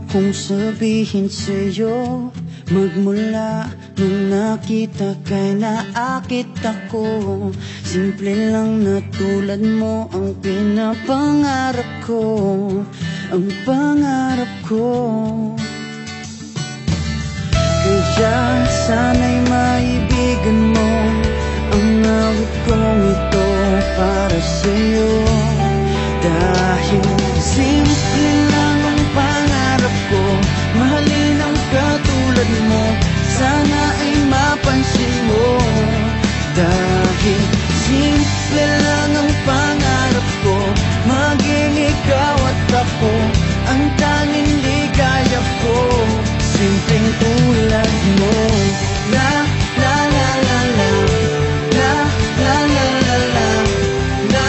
kong sabihin sa'yo. Magmula nung nakita kay naakit ako. Simple lang na tulad mo ang pinapangarap ko. Ang pangarap ko. Kaya sana'y maibigan mo ang awit kong ito para sa'yo. Dahil simple lang ang pangarap ko, mahalin ang katulad mo, sana ay mapansin mo. Dahil simple lang ang pangarap ko, maging ikaw at ako ang tanging ligaya ko. Simpleng tulad mo. La la la la la, la la la la la, la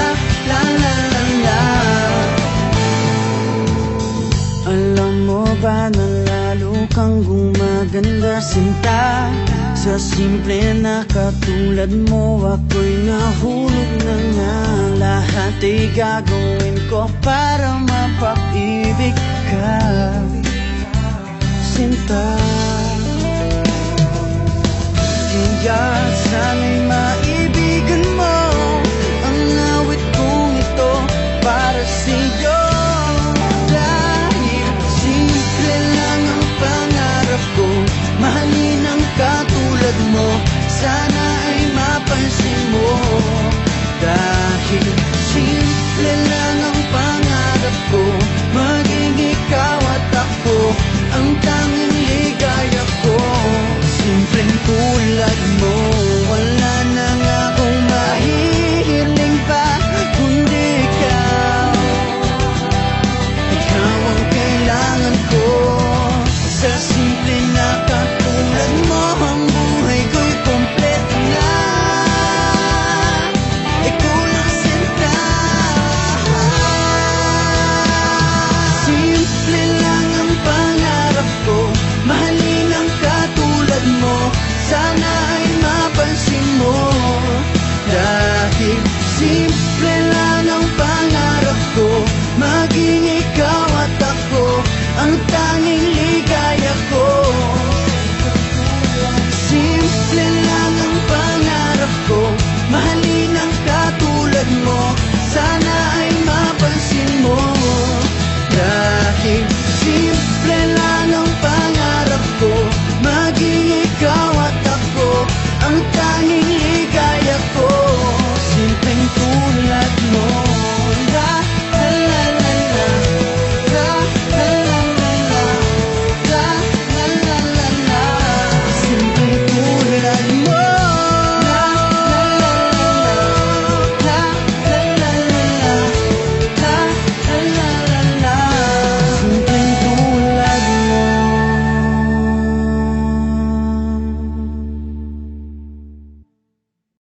la la la la. Alam mo ba na lalo kang gumaganda, sinta? Sa simple na katulad mo, ako'y nahulog na nga. Lahat ay gagawin ko para mapag-ibig ka, sinta. Kaya sana'y maibigan mo ang awit kong ito para sa'yo. Dahil simple lang ang pangarap ko, mahalin ang katulad mo, sana ay mapansin mo. Dahil simple lang